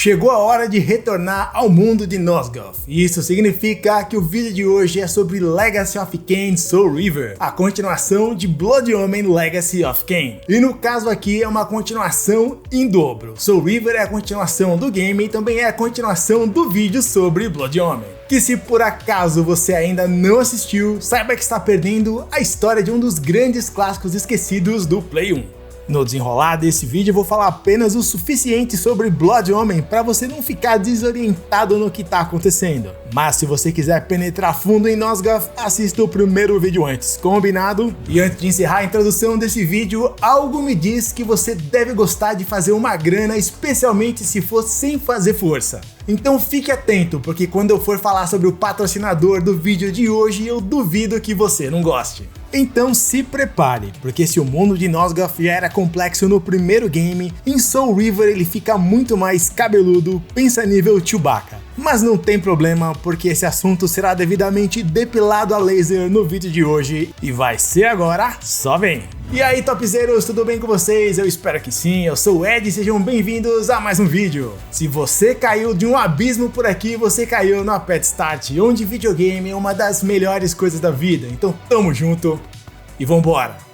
Chegou a hora de retornar ao mundo de Nosgoth. Isso significa que o vídeo de hoje é sobre Legacy of Kain Soul Reaver, a continuação de Blood Omen Legacy of Kain. E no caso aqui é uma continuação em dobro. Soul Reaver é a continuação do game e também é a continuação do vídeo sobre Blood Omen. Que se por acaso você ainda não assistiu, saiba que está perdendo a história de um dos grandes clássicos esquecidos do Play 1. No desenrolar desse vídeo eu vou falar apenas o suficiente sobre Blood Omen para você não ficar desorientado no que está acontecendo. Mas se você quiser penetrar fundo em Nosgoth, assista o primeiro vídeo antes, combinado? E antes de encerrar a introdução desse vídeo, algo me diz que você deve gostar de fazer uma grana, especialmente se for sem fazer força. Então fique atento, porque quando eu for falar sobre o patrocinador do vídeo de hoje, eu duvido que você não goste. Então se prepare, porque se o mundo de Nosgoth já era complexo no primeiro game, em Soul Reaver ele fica muito mais cabeludo, pensa nível Chewbacca. Mas não tem problema, porque esse assunto será devidamente depilado a laser no vídeo de hoje, e vai ser agora, só vem! E aí topzeiros, tudo bem com vocês? Eu espero que sim, eu sou o Ed e sejam bem-vindos a mais um vídeo. Se você caiu de um abismo por aqui, você caiu no Pet Start, onde videogame é uma das melhores coisas da vida, então tamo junto e vambora!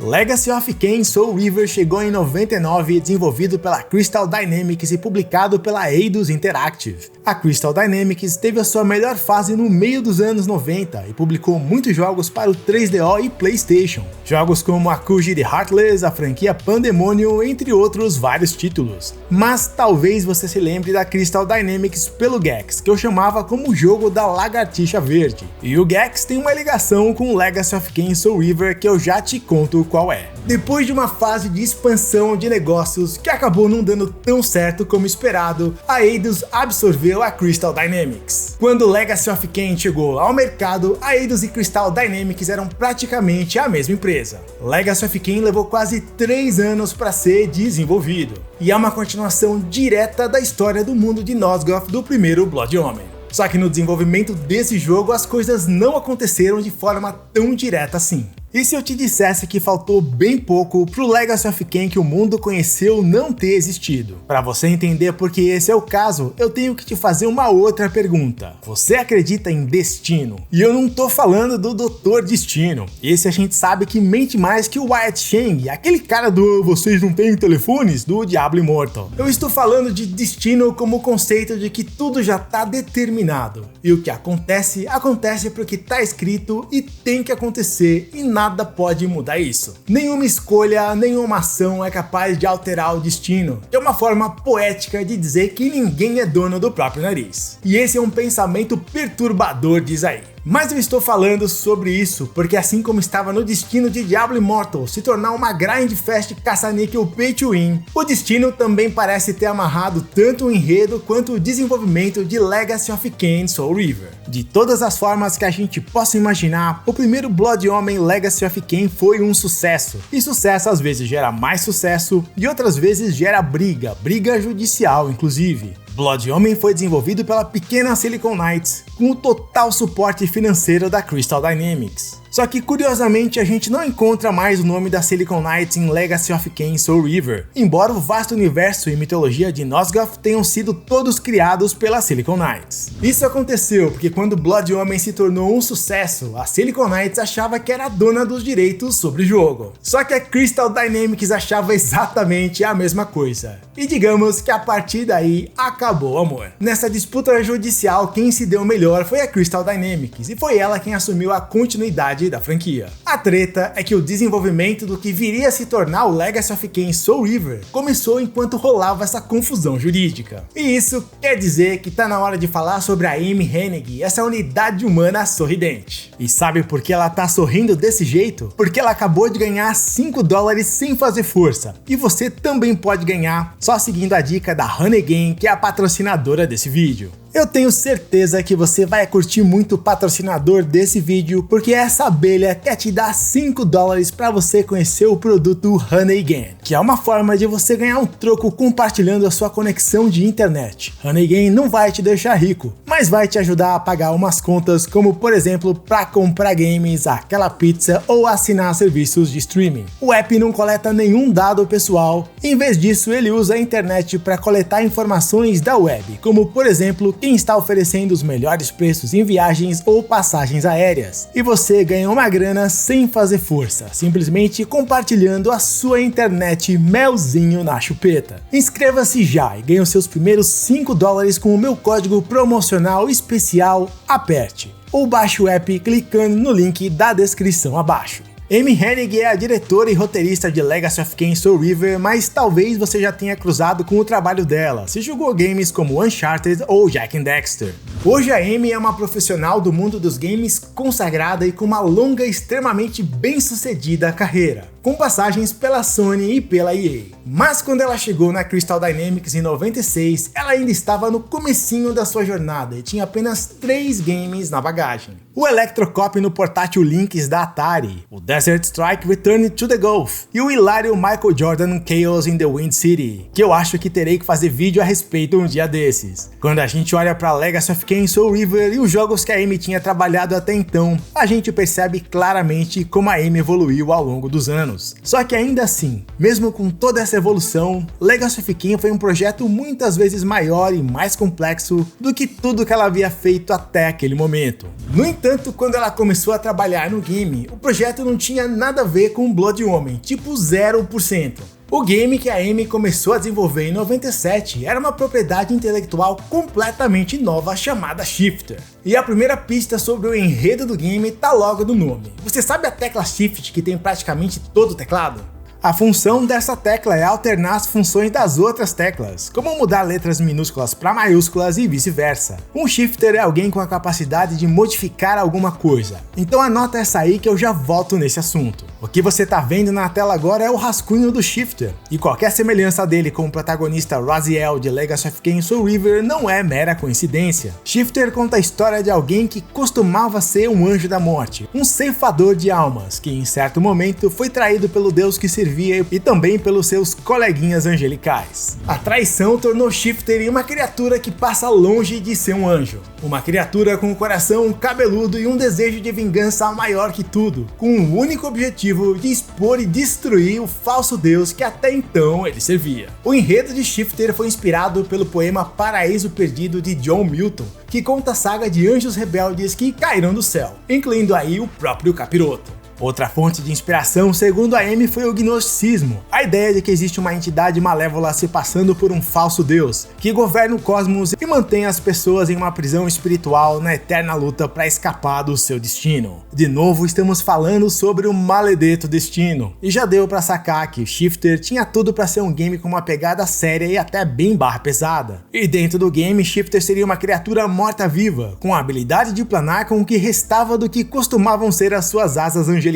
Legacy of Kain Soul Reaver chegou em 99, desenvolvido pela Crystal Dynamics e publicado pela Eidos Interactive. A Crystal Dynamics teve a sua melhor fase no meio dos anos 90 e publicou muitos jogos para o 3DO e PlayStation. Jogos como Akuji the Heartless, a franquia Pandemonium, entre outros vários títulos. Mas talvez você se lembre da Crystal Dynamics pelo Gex, que eu chamava como o jogo da lagartixa verde. E o Gex tem uma ligação com Legacy of Kain Soul Reaver que eu já te conto qual é. Depois de uma fase de expansão de negócios que acabou não dando tão certo como esperado, a Eidos absorveu a Crystal Dynamics. Quando Legacy of Kain chegou ao mercado, a Eidos e Crystal Dynamics eram praticamente a mesma empresa. Legacy of Kain levou quase 3 anos para ser desenvolvido, e é uma continuação direta da história do mundo de Nosgoth do primeiro Blood Omen. Só que no desenvolvimento desse jogo as coisas não aconteceram de forma tão direta assim. E se eu te dissesse que faltou bem pouco pro Legacy of Kain que o mundo conheceu não ter existido? Para você entender por que esse é o caso, eu tenho que te fazer uma outra pergunta. Você acredita em destino? E eu não tô falando do Dr. Destino. Esse a gente sabe que mente mais que o Wyatt Cheng, aquele cara do "vocês não têm telefones" do Diablo Immortal. Eu estou falando de destino como o conceito de que tudo já tá determinado. E o que acontece, acontece porque tá escrito e tem que acontecer e nada pode mudar isso. Nenhuma escolha, nenhuma ação é capaz de alterar o destino. É uma forma poética de dizer que ninguém é dono do próprio nariz. E esse é um pensamento perturbador, diz aí. Mas eu estou falando sobre isso porque assim como estava no destino de Diablo Immortal se tornar uma grindfest caça-níquel pay to win, o destino também parece ter amarrado tanto o enredo quanto o desenvolvimento de Legacy of Kain Soul Reaver. De todas as formas que a gente possa imaginar, o primeiro Blood Omen Legacy of Kain foi um sucesso. E sucesso às vezes gera mais sucesso e outras vezes gera briga judicial inclusive. Blood Omen foi desenvolvido pela pequena Silicon Knights, com o total suporte financeiro da Crystal Dynamics. Só que curiosamente a gente não encontra mais o nome da Silicon Knights em Legacy of Kain Soul Reaver, embora o vasto universo e mitologia de Nosgoth tenham sido todos criados pela Silicon Knights. Isso aconteceu porque quando Blood Omen se tornou um sucesso, a Silicon Knights achava que era dona dos direitos sobre o jogo. Só que a Crystal Dynamics achava exatamente a mesma coisa. E digamos que a partir daí acabou o amor. Nessa disputa judicial quem se deu melhor foi a Crystal Dynamics e foi ela quem assumiu a continuidade da franquia. A treta é que o desenvolvimento do que viria a se tornar o Legacy of Kain Soul Reaver começou enquanto rolava essa confusão jurídica. E isso quer dizer que tá na hora de falar sobre a Amy Hennig, essa unidade humana sorridente. E sabe por que ela tá sorrindo desse jeito? Porque ela acabou de ganhar $5 sem fazer força. E você também pode ganhar só seguindo a dica da Honey Game, que é a patrocinadora desse vídeo. Eu tenho certeza que você vai curtir muito o patrocinador desse vídeo, porque essa abelha quer te dar $5 para você conhecer o produto Honeygain, que é uma forma de você ganhar um troco compartilhando a sua conexão de internet. Honeygain não vai te deixar rico, mas vai te ajudar a pagar umas contas, como por exemplo para comprar games, aquela pizza ou assinar serviços de streaming. O app não coleta nenhum dado pessoal, em vez disso ele usa a internet para coletar informações da web, como por exemplo quem está oferecendo os melhores preços em viagens ou passagens aéreas. E você ganha uma grana sem fazer força, simplesmente compartilhando a sua internet melzinho na chupeta. Inscreva-se já e ganhe os seus primeiros $5 com o meu código promocional especial APERTE, ou baixe o app clicando no link da descrição abaixo. Amy Hennig é a diretora e roteirista de Legacy of Kain Soul River, mas talvez você já tenha cruzado com o trabalho dela, se jogou games como Uncharted ou Jak and Daxter. Hoje a Amy é uma profissional do mundo dos games consagrada e com uma longa e extremamente bem-sucedida carreira, com passagens pela Sony e pela EA. Mas quando ela chegou na Crystal Dynamics em 96, ela ainda estava no comecinho da sua jornada e tinha apenas 3 games na bagagem. O Electrocop no portátil Lynx da Atari, o Desert Strike Return to the Gulf e o hilário Michael Jordan Chaos in the Wind City, que eu acho que terei que fazer vídeo a respeito um dia desses. Quando a gente olha para Legacy of Kain Soul River e os jogos que a Amy tinha trabalhado até então, a gente percebe claramente como a Amy evoluiu ao longo dos anos. Só que ainda assim, mesmo com toda essa evolução, Legacy of Kain foi um projeto muitas vezes maior e mais complexo do que tudo que ela havia feito até aquele momento. No entanto, quando ela começou a trabalhar no game, o projeto não tinha nada a ver com Blood Omen, tipo 0%. O game que a Amy começou a desenvolver em 97 era uma propriedade intelectual completamente nova chamada Shifter. E a primeira pista sobre o enredo do game tá logo no nome. Você sabe a tecla Shift que tem praticamente todo o teclado? A função dessa tecla é alternar as funções das outras teclas, como mudar letras minúsculas para maiúsculas e vice-versa. Um shifter é alguém com a capacidade de modificar alguma coisa, então anota essa aí que eu já volto nesse assunto. O que você tá vendo na tela agora é o rascunho do Shifter, e qualquer semelhança dele com o protagonista Raziel de Legacy of Kain Soul River não é mera coincidência. Shifter conta a história de alguém que costumava ser um anjo da morte, um ceifador de almas, que em certo momento foi traído pelo deus que servia e também pelos seus coleguinhas angelicais. A traição tornou Shifter em uma criatura que passa longe de ser um anjo. Uma criatura com um coração cabeludo e um desejo de vingança maior que tudo, com o único objetivo de expor e destruir o falso deus que até então ele servia. O enredo de Shifter foi inspirado pelo poema Paraíso Perdido de John Milton, que conta a saga de anjos rebeldes que caíram do céu, incluindo aí o próprio capiroto. Outra fonte de inspiração, segundo a Amy, foi o gnosticismo, a ideia de que existe uma entidade malévola se passando por um falso deus, que governa o cosmos e mantém as pessoas em uma prisão espiritual na eterna luta para escapar do seu destino. De novo, estamos falando sobre o maledeto destino, e já deu para sacar que Shifter tinha tudo para ser um game com uma pegada séria e até bem barra pesada. E dentro do game, Shifter seria uma criatura morta-viva, com a habilidade de planar com o que restava do que costumavam ser as suas asas angelicais,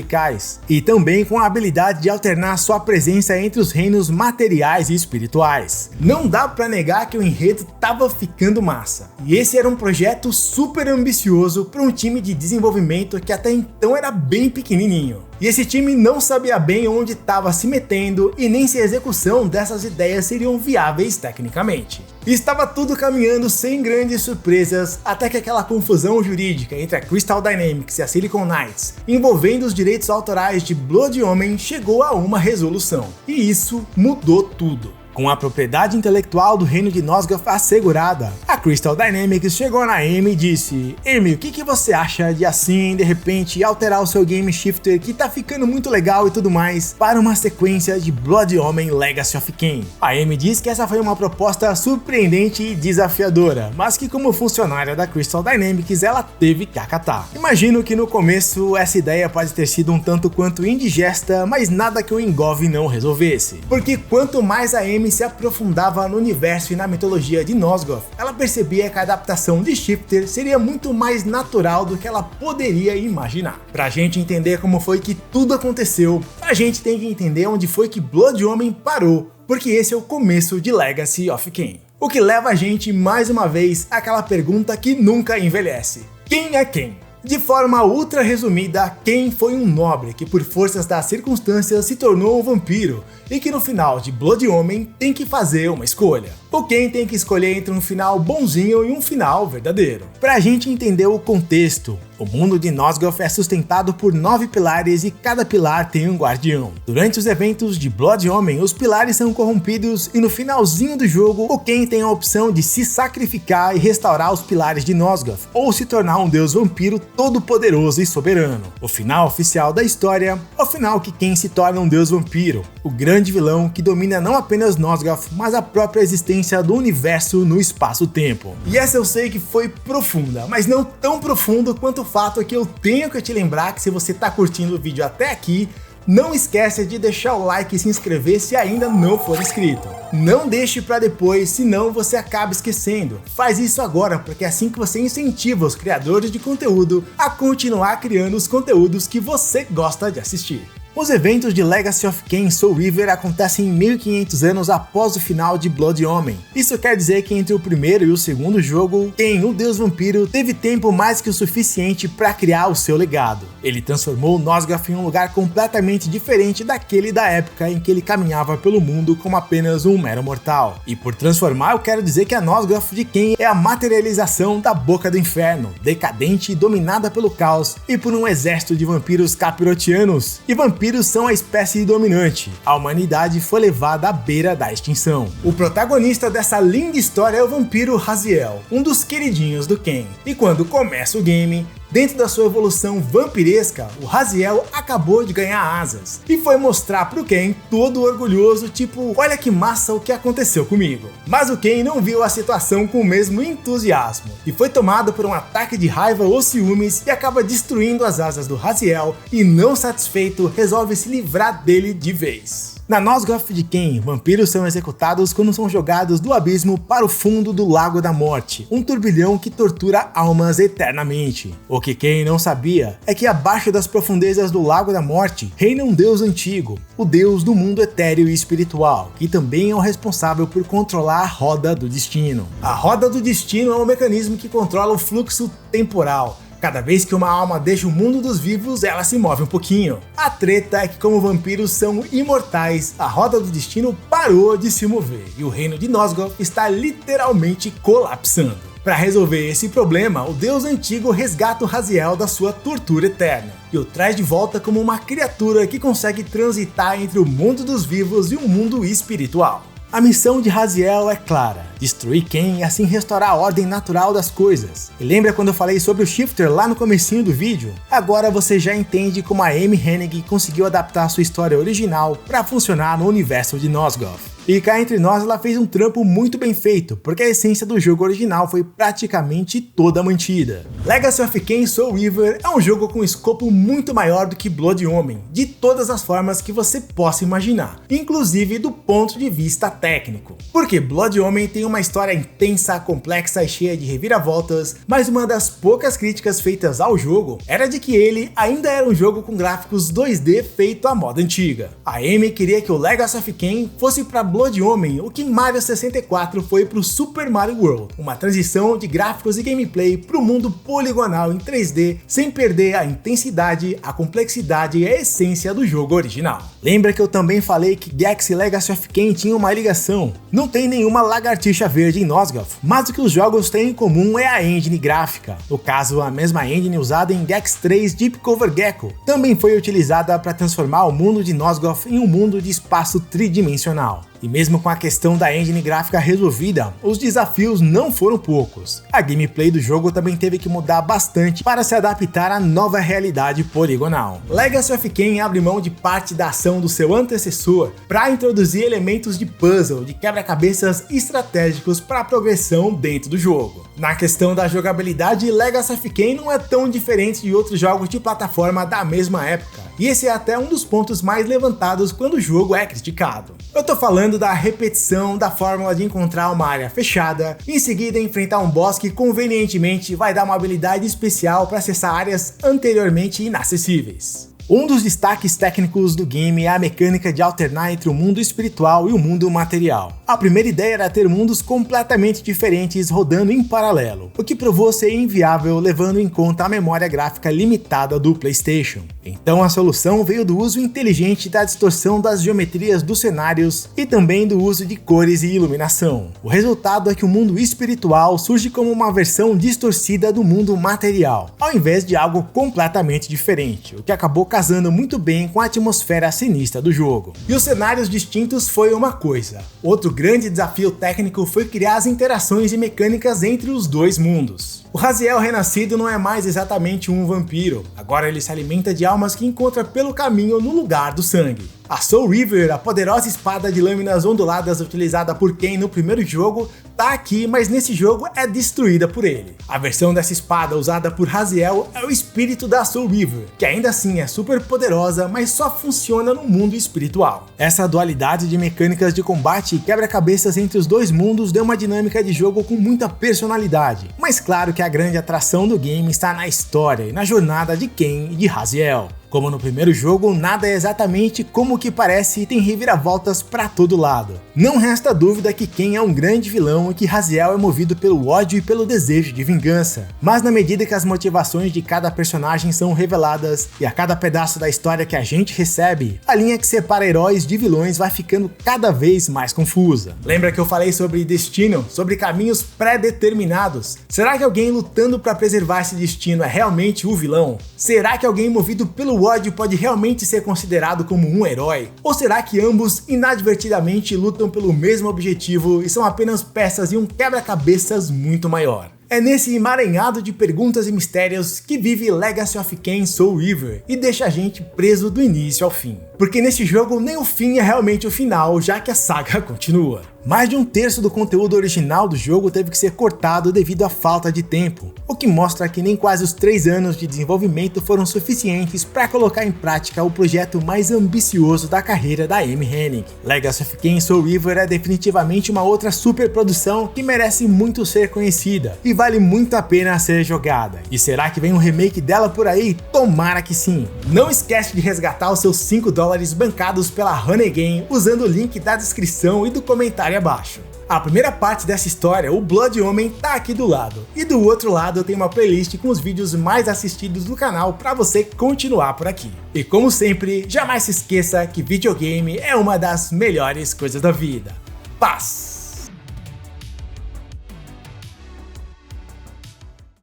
e também com a habilidade de alternar sua presença entre os reinos materiais e espirituais. Não dá pra negar que o enredo tava ficando massa, e esse era um projeto super ambicioso para um time de desenvolvimento que até então era bem pequenininho. E esse time não sabia bem onde estava se metendo e nem se a execução dessas ideias seriam viáveis tecnicamente. E estava tudo caminhando sem grandes surpresas, até que aquela confusão jurídica entre a Crystal Dynamics e a Silicon Knights, envolvendo os direitos autorais de Blood Omen, chegou a uma resolução. E isso mudou tudo. Com a propriedade intelectual do reino de Nosgoth assegurada, a Crystal Dynamics chegou na Amy e disse: Amy, o que você acha de assim, de repente, alterar o seu game Shifter, que tá ficando muito legal e tudo mais, para uma sequência de Blood Omen Legacy of Kain? A Amy diz que essa foi uma proposta surpreendente e desafiadora, mas que como funcionária da Crystal Dynamics ela teve que acatar. Imagino que no começo essa ideia pode ter sido um tanto quanto indigesta, mas nada que o Engove não resolvesse. Porque quanto mais a Amy se aprofundava no universo e na mitologia de Nosgoth, ela percebia que a adaptação de Shifter seria muito mais natural do que ela poderia imaginar. Pra gente entender como foi que tudo aconteceu, a gente tem que entender onde foi que Blood Omen parou, porque esse é o começo de Legacy of Kain. O que leva a gente mais uma vez àquela pergunta que nunca envelhece: quem é quem? De forma ultra resumida, Ken foi um nobre que por forças das circunstâncias se tornou um vampiro e que no final de Blood Omen tem que fazer uma escolha. O Ken tem que escolher entre um final bonzinho e um final verdadeiro. Pra gente entender o contexto, o mundo de Nosgoth é sustentado por 9 pilares e cada pilar tem um guardião. Durante os eventos de Blood Omen, os pilares são corrompidos e no finalzinho do jogo, o Ken tem a opção de se sacrificar e restaurar os pilares de Nosgoth, ou se tornar um deus vampiro todo-poderoso e soberano. O final oficial da história é o final que Ken se torna um deus vampiro, o grande vilão que domina não apenas Nosgoth, mas a própria existência do universo no espaço-tempo. E essa eu sei que foi profunda, mas não tão profundo quanto o fato é que eu tenho que te lembrar que se você tá curtindo o vídeo até aqui, não esqueça de deixar o like e se inscrever se ainda não for inscrito. Não deixe para depois, senão você acaba esquecendo. Faz isso agora, porque é assim que você incentiva os criadores de conteúdo a continuar criando os conteúdos que você gosta de assistir. Os eventos de Legacy of Kain Soul Reaver acontecem 1500 anos após o final de Blood Omen. Isso quer dizer que entre o primeiro e o segundo jogo, Kain, o deus vampiro, teve tempo mais que o suficiente para criar o seu legado. Ele transformou Nosgoth em um lugar completamente diferente daquele da época em que ele caminhava pelo mundo como apenas um mero mortal. E por transformar, eu quero dizer que a Nosgoth de Kain é a materialização da Boca do Inferno, decadente e dominada pelo caos e por um exército de vampiros capirotianos. E vampiros são a espécie dominante. A humanidade foi levada à beira da extinção. O protagonista dessa linda história é o vampiro Raziel, um dos queridinhos do Ken. E quando começa o game, dentro da sua evolução vampiresca, o Raziel acabou de ganhar asas e foi mostrar pro Ken todo orgulhoso, tipo, olha que massa o que aconteceu comigo. Mas o Ken não viu a situação com o mesmo entusiasmo e foi tomado por um ataque de raiva ou ciúmes e acaba destruindo as asas do Raziel e, não satisfeito, resolve se livrar dele de vez. Na Nosgoth de Kain, vampiros são executados quando são jogados do abismo para o fundo do Lago da Morte, um turbilhão que tortura almas eternamente. O que Kain não sabia é que abaixo das profundezas do Lago da Morte reina um deus antigo, o deus do mundo etéreo e espiritual, que também é o responsável por controlar a Roda do Destino. A Roda do Destino é um mecanismo que controla o fluxo temporal. Cada vez que uma alma deixa o mundo dos vivos, ela se move um pouquinho. A treta é que, como vampiros são imortais, a Roda do Destino parou de se mover e o reino de Nosgoth está literalmente colapsando. Para resolver esse problema, o deus antigo resgata o Raziel da sua tortura eterna e o traz de volta como uma criatura que consegue transitar entre o mundo dos vivos e o mundo espiritual. A missão de Raziel é clara: destruir Kain e assim restaurar a ordem natural das coisas. E lembra quando eu falei sobre o Shifter lá no comecinho do vídeo? Agora você já entende como a Amy Hennig conseguiu adaptar sua história original para funcionar no universo de Nosgoth. E cá entre nós, ela fez um trampo muito bem feito, porque a essência do jogo original foi praticamente toda mantida. Legacy of Kain Soul Reaver é um jogo com um escopo muito maior do que Blood Omen, de todas as formas que você possa imaginar, inclusive do ponto de vista técnico. Porque Blood Omen tem uma história intensa, complexa e cheia de reviravoltas, mas uma das poucas críticas feitas ao jogo era de que ele ainda era um jogo com gráficos 2D feito à moda antiga. A Amy queria que o Legacy of Kain fosse para Blood Omen o que Mario 64 foi para o Super Mario World, uma transição de gráficos e gameplay para o mundo poligonal em 3D, sem perder a intensidade, a complexidade e a essência do jogo original. Lembra que eu também falei que Gex e Legacy of Kain tinham uma ligação? Não tem nenhuma lagartixa verde em Nosgoth, mas o que os jogos têm em comum é a engine gráfica. No caso, a mesma engine usada em Gex 3 Deep Cover Gecko também foi utilizada para transformar o mundo de Nosgoth em um mundo de espaço tridimensional. E mesmo com a questão da engine gráfica resolvida, os desafios não foram poucos. A gameplay do jogo também teve que mudar bastante para se adaptar à nova realidade poligonal. Legacy of Kain abre mão de parte da ação do seu antecessor para introduzir elementos de puzzle, de quebra-cabeças estratégicos para a progressão dentro do jogo. Na questão da jogabilidade, Legacy of Kain não é tão diferente de outros jogos de plataforma da mesma época, e esse é até um dos pontos mais levantados quando o jogo é criticado. Eu tô falando da repetição da fórmula de encontrar uma área fechada, em seguida enfrentar um boss que convenientemente vai dar uma habilidade especial para acessar áreas anteriormente inacessíveis. Um dos destaques técnicos do game é a mecânica de alternar entre o mundo espiritual e o mundo material. A primeira ideia era ter mundos completamente diferentes rodando em paralelo, o que provou ser inviável levando em conta a memória gráfica limitada do PlayStation. Então a solução veio do uso inteligente da distorção das geometrias dos cenários e também do uso de cores e iluminação. O resultado é que o mundo espiritual surge como uma versão distorcida do mundo material, ao invés de algo completamente diferente, o que acabou casando muito bem com a atmosfera sinistra do jogo. E os cenários distintos foi uma coisa. Outro grande desafio técnico foi criar as interações e mecânicas entre os dois mundos. O Raziel renascido não é mais exatamente um vampiro, agora ele se alimenta de almas que encontra pelo caminho no lugar do sangue. A Soul Reaver, a poderosa espada de lâminas onduladas utilizada por Ken no primeiro jogo, tá aqui, mas nesse jogo é destruída por ele. A versão dessa espada usada por Raziel é o espírito da Soul Reaver, que ainda assim é super poderosa, mas só funciona no mundo espiritual. Essa dualidade de mecânicas de combate e quebra-cabeças entre os dois mundos deu uma dinâmica de jogo com muita personalidade, mas claro que a grande atração do game está na história e na jornada de Ken e de Raziel. Como no primeiro jogo, nada é exatamente como que parece e tem reviravoltas pra todo lado. Não resta dúvida que Ken é um grande vilão e que Raziel é movido pelo ódio e pelo desejo de vingança. Mas na medida que as motivações de cada personagem são reveladas e a cada pedaço da história que a gente recebe, a linha que separa heróis de vilões vai ficando cada vez mais confusa. Lembra que eu falei sobre destino, sobre caminhos pré-determinados? Será que alguém lutando para preservar esse destino é realmente o vilão? Será que alguém movido pelo ódio pode realmente ser considerado como um herói? Ou será que ambos inadvertidamente lutam pelo mesmo objetivo e são apenas peças em um quebra-cabeças muito maior? É nesse emaranhado de perguntas e mistérios que vive Legacy of Kain Soul Reaver e deixa a gente preso do início ao fim. Porque nesse jogo nem o fim é realmente o final, já que a saga continua. Mais de um terço do conteúdo original do jogo teve que ser cortado devido à falta de tempo, o que mostra que nem quase os 3 anos de desenvolvimento foram suficientes para colocar em prática o projeto mais ambicioso da carreira da Amy Hennig. Legacy of Kain Soul Reaver é definitivamente uma outra superprodução que merece muito ser conhecida e vale muito a pena ser jogada. E será que vem um remake dela por aí? Tomara que sim! Não esquece de resgatar os seus $5 bancados pela Honey Game usando o link da descrição e do comentário abaixo. A primeira parte dessa história, o Blood Omen, tá aqui do lado, e do outro lado eu tenho uma playlist com os vídeos mais assistidos do canal para você continuar por aqui. E como sempre, jamais se esqueça que videogame é uma das melhores coisas da vida. Paz!